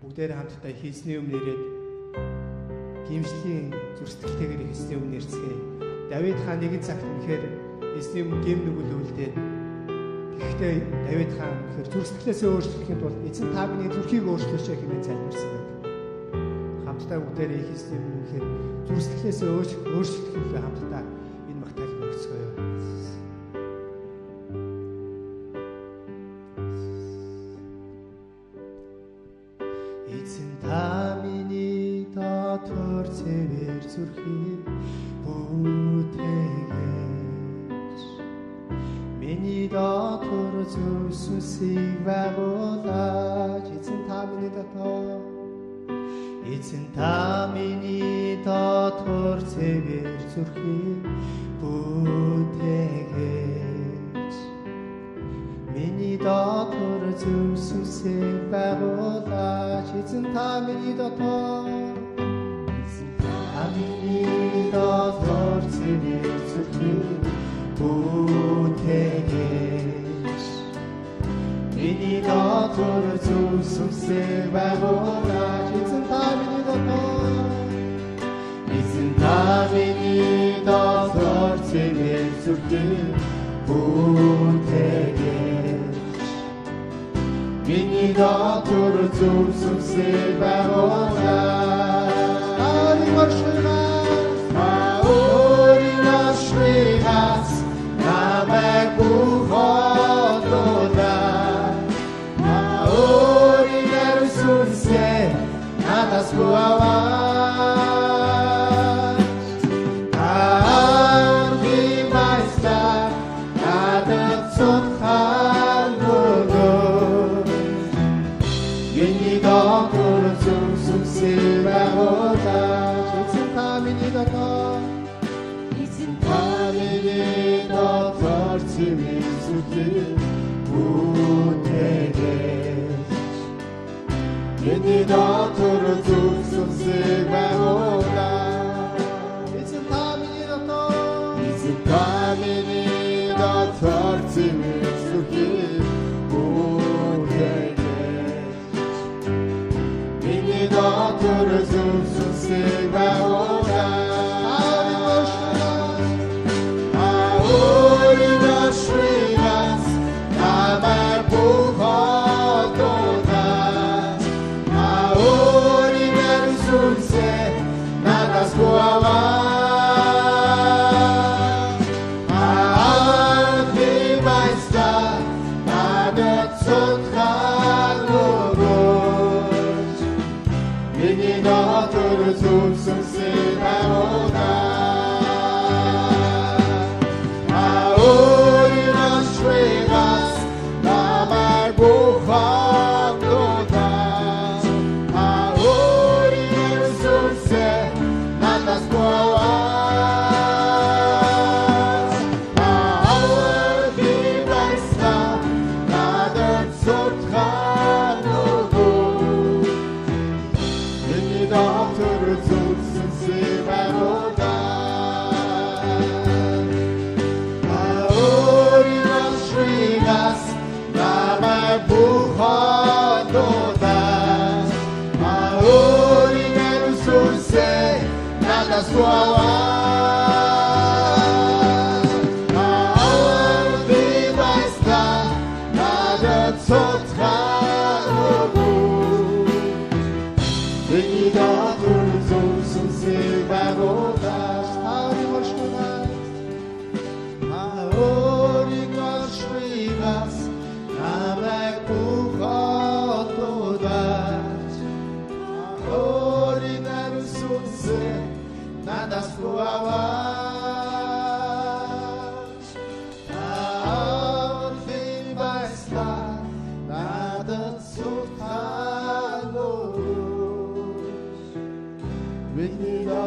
бүгдээр хамтдаа хийсний өмнө ирээд гимшлийн зүрстгэлтэйгээр хийсний өмнө ирцгээе. Давид хаан нэгэн цагт үнэхээр хийсний өмнө гим нүгэл үлдээд гэхдээ Давид хаан үнэхээр зүрстгэлээсээ өөрчлөхийн тулд эзэн та миний зүрхийг өөрчлөөч хэмээн залбирсан байдаг. Хамтдаа бүгдээр хийсний өмнө үнэхээр зүрстгэлээсээ өөрчлөхийн хамтдаа энэ магтаалыг өгцгөөе. Эзэн та миний дотор цэвэр зүрхийг бүтээгэж миний дотор зөв сүнсийг байгуулж эзэн та миний дотор цэвэр зүрхийг бүтээгэж миний дотор зөв сүнсийг байгуулж эзэн та миний дотор цэвэр зүрхийг бүтээгэж миний дотор зөв сүнсийг байгуулж эзэн та миний дотор цэвэр зүрхийг бүтээгэж миний дотор зөв сүнсийг байгуулж намайг бүхолдуулаад өөрийн ариун сүнсээ надаас аваад би майстар надад цогцол өгөөд миний дотор зөв сүнсээ байгуулж эзэн та миний дотор цэвэр зүрхийг бүтээгэж миний дотор зөв сүнсийг байгуулж эзэн та миний дотор цэвэр зүрхийг бүтээгэж миний дотор зөв сүнсийг байгуулж намайг бүхолдуулаад өөрийн ариун сүнсээ надаас аваад би майстар надад цогцол өгөөд миний дотор зөв сүнсийг байгуулж with me.